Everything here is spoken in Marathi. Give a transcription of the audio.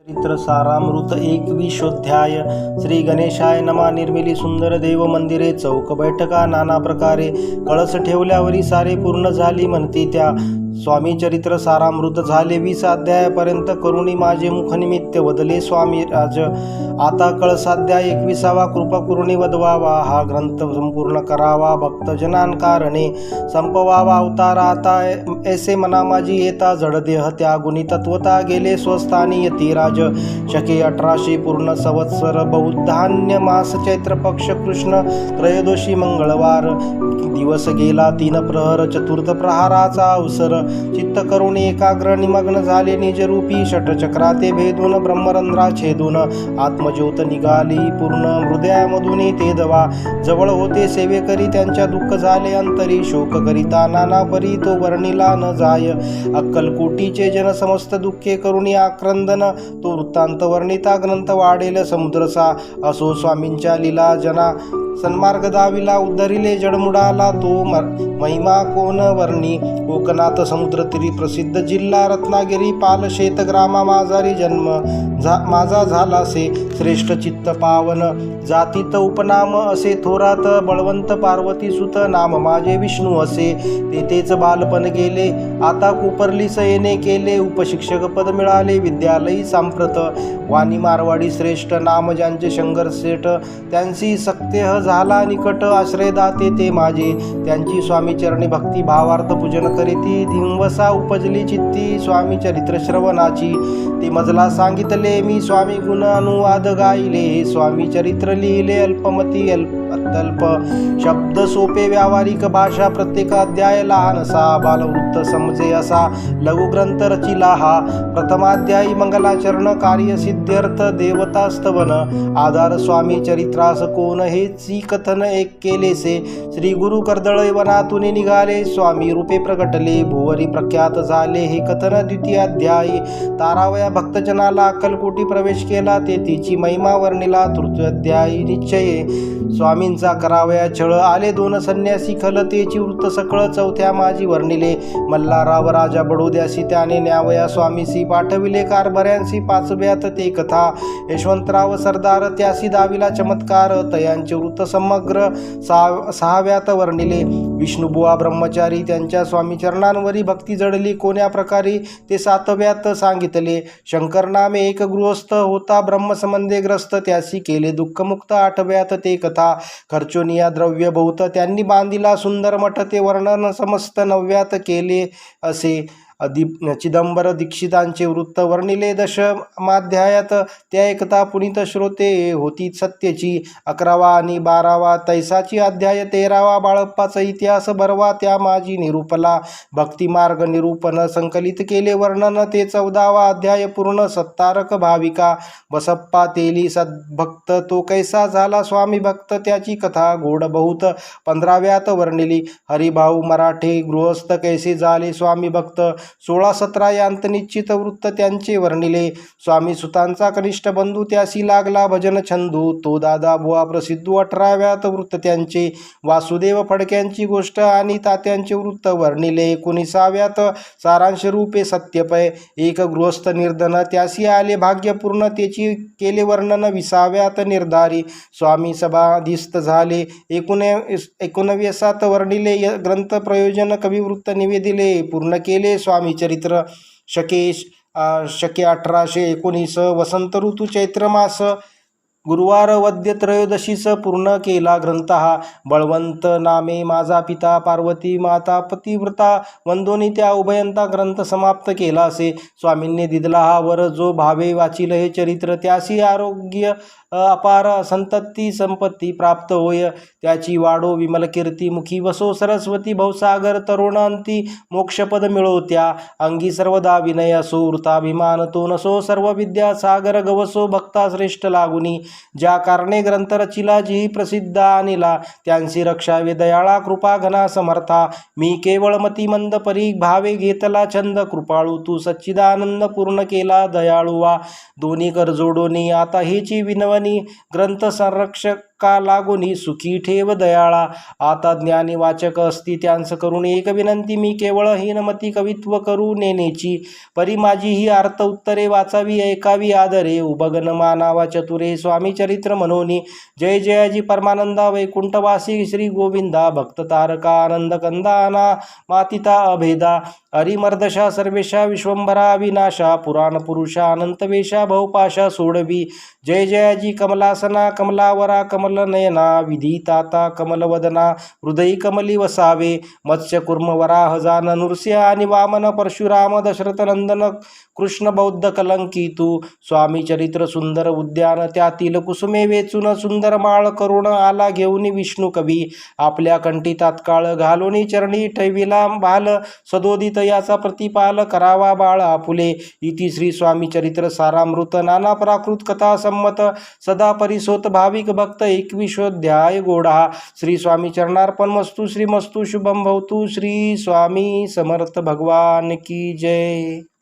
चरित्र सारामृत 21 श्री गणेशाय नमा. निर्मिली सुंदर देव मंदिरे, चौक बैठका नाना प्रकारे, कळस ठेवल्यावरी सारे पूर्ण झाली म्हणती त्या. स्वामी चरित्र सारामृत झाले 20 अध्यायापर्यंत, करुणी माझे मुखनिमित्त वदले स्वामी राज. आता कळसाध्याय 21वा. कृपा करुणी वदवावा, हा ग्रंथ संपूर्ण करावा, भक्तजनांकारणे संपवावा अवतार. आता ऐसे मना माझी येता, जडदेह त्या गुणी तत्वता गेले स्वस्थानी यतिराज. शके 1800 पूर्ण संवत्सर, बौद्धान्य मास चैत्र पक्ष कृष्ण त्रयोदशी मंगळवार. दिवस गेला 3 प्रहर, चतुर्थ प्रहाराचा अवसर. चित्त करून एकाग्र निमग्न झाले निजरूपी, षटचक्राते भेदून ब्रह्मरंध्रा छेदून आत्मज्योत निघाली पूर्ण हृदयामधून ते दवा. जवळ होते सेवेकरी त्यांच्या दुःख झाले अंतरी, शोक करिता नाना परी तो वर्णिला न जाय. अक्कलकोटीचे जन समस्त दुःखे करुणी आक्रंदन, तो वृत्तांत वर्णिता ग्रंथ वाढेल समुद्रसा. असो स्वामींच्या लीला जना सन्मार्ग दाविला, उद्धरिले जडमुडाला तो महिमा कोण वर्णी. कोकणात समुद्रतीरी प्रसिद्ध जिल्हा रत्नागिरी, पाल शेत ग्रामा माझारी जन्म माझा झाला से. श्रेष्ठ चित्त पावन जातीत उपनाम असे थोरात, बळवंत पार्वती सुत नाम माझे विष्णू असे. तेथेच बालपण गेले, आता कोपरली सयेने केले, उपशिक्षक पद मिळाले विद्यालयी सांप्रत. वाणी मारवाडी श्रेष्ठ नाम ज्यांचे शंकर सेठ, त्यांची सक्तेह झाला निकट. आश्रयदाते ते माझे, त्यांची स्वामी चरणी भक्ती भावार्थ पूजन करीती. धिंवसा उपजली चित्ती स्वामी चरित्र श्रवणाची, ते मजला सांगितले मी स्वामी गुण अनुवाद गायले. स्वामी चरित्र लिहिले अल्पमती अत्यल्प शब्द, सोपे व्यावहारिक भाषा, प्रत्येक अध्याय लहानसा. बालवृत्त समजे असा लघुग्रंथ रचिला हा. प्रथमाध्यायी मंगलाचरण कार्य सिद्ध्यर्थ देवतास्तवन. आधार स्वामी चरित्रास कोण हेची कथन एक केलेसे. श्री गुरु कर्दळ वनातून निघाले, स्वामी रूपे प्रगटले, भुवरी प्रख्यात झाले हे कथन. द्वितीय अध्यायी तारावया भक्तजनाला अक्कलकोटी प्रवेश केला, ते तिची महिमा वर्णिला. तृतीय अध्यायी निश्चये स्वामींचा करावया छळ, आले 2 संन्यासी खलतेची वृत्त सकळ. चौथ्या माझी वर्णिले, मल्हाराव राजा बडोद्यासी त्याने न्यावया स्वामीसी पाठविले कारभाऱ्यांसी. 5व्यात ते कथा यशवंतराव सरदार त्यासी दाविला चमत्कार, तयांचे वृत्त समग्र. 6व्यात वर्णिले विष्णुबुवा ब्रह्मचारी, त्यांच्या स्वामी चरणांवरी भक्ती जडली कोण्या प्रकारे, ते 7व्यात सांगितले. शंकर नामे एक गृहस्थ होता ब्रह्मसंबंधे ग्रस्त, त्यासी केले दुःखमुक्त. 8व्यात ते कथा खर्चोनिया द्रव्य बहुत, त्यांनी बांधिला सुंदर मठ, ते वर्णन समस्त. 9व्यात केले असे चिदंबर दीक्षितांचे वृत्त वर्णिले. 10माध्यायात त्या एकता पुनीत श्रोते होती सत्यची. 11वा आणि 12वा तैसाची अध्याय. 13वा बाळप्पाचा इतिहास. 12वा त्या माझी निरूपला, भक्तिमार्ग निरूपण संकलित केले वर्णन, ते 14वा अध्याय पूर्ण. 17 भाविका बसप्पा तेली सद्भक्त, तो कैसा झाला स्वामी भक्त, त्याची कथा गोड बहुत. 15व्यात वर्णिली हरिभाऊ मराठे, गृहस्थ कैसे झाले स्वामी भक्त. 16-17 यांत निश्चित वृत्त त्यांचे वर्णिले. स्वामी सुतांचा कनिष्ठ बंधू, त्यासी लागला भजन छंदू, तो दादा बुवा प्रसिद्धू. 18व्यात वृत्त त्यांचे वासुदेव फडक्यांची गोष्ट आणि तात्यांचे वृत्त वर्णिले. 19व्यात सारांश रूपे सत्यपय, एक गृहस्थ निर्धन, त्यासी आले भाग्यपूर्ण, त्याची केले वर्णन. 20व्यात निर्धारी स्वामी समाधिस्थ झाले. 19व्यात वर्णिले ग्रंथ प्रयोजन कविवृत्त निवेदिले, पूर्ण केले स्वामी चरित्र. शके 1819 वसंत ऋतू चैत्र मास, गुरुवार वद्य त्रयोदशीस पूर्ण केला ग्रंथ हा. बळवंत नामे माझा पिता, पार्वती माता पतिव्रता, वंदोनी त्या उभयंता ग्रंथ समाप्त केला असे. स्वामींनी दिदला हा वर, जो भावे वाचिल हे चरित्र, त्यासी आरोग्य अपार संतती संपत्ती प्राप्त होय. त्याची वाढो विमल कीर्ती, मुखी वसो सरस्वती भवसागर. तरुण अंती मोक्षपद मिळो त्या, अंगी सर्वदा विनय असो, वृताभिमान तो नसो. सर्व विद्या सागर गवसो, भक्ता श्रेष्ठ लागुनी. ज्या कारणे ग्रंथ रचिला, जी प्रसिद्ध आणिला, त्यांची रक्षावे दयाळा कृपा घना समर्था. मी केवळ मती मंद परी, भावे घेतला छंद. कृपाळू तू सच्चिदानंद, पूर्ण केला दयाळू वा. दोन्ही कर जोडोनी आता हेची विनवणी, ग्रंथ संरक्षक का लागोनी सुखी ठेव दयाळा. आता ज्ञानी वाचक असती त्यांस करून एक विनंती मी केवळ हीनमती कवित्व करू नेनेची. परी माझी ही अर्थ उत्तरे वाचावी ऐकावी आदरे. उबगन मानावा चतुरे स्वामी चरित्र मनोनी. जय जयाजी परमानंदा वैकुंठवासी श्री गोविंदा. भक्त तारका आनंद कंदाना मातिता अभेदा. हरिमर्दशा सर्वेशा विश्वंभरा विनाशा. पुराण पुरुषा अनंतवेशा भवपाशा सोडवी. जय जयाजी कमलासना कमलावरा कमलनयना. विधिताता कमलवदना हृदयी कमली वसावे. मत्स्य कुर्म वराह जान नृसिंह आणि वामन परशुराम दशरथ नंदन कृष्ण बौद्ध कलंकितू. स्वामी चरित्र सुंदर उद्यान त्यातील कुसुमे वेचून सुंदर माळ करुण आला घेऊन विष्णू कवी. आपल्या कंठी तात्काळ घालून चरणी ठेविला बाल. सदोदित याचा प्रतिपाल करावा बाळ आपुले. इति श्री स्वामी चरित्र सारामृत नाना प्राकृत कथा संमत सदा परिसोत भाविक भक्त 21वा गोडा. श्री स्वामी चरणार्पणमस्तु. श्रीमस्तु शुभम भवतु. श्री स्वामी समर्थ भगवान की जय.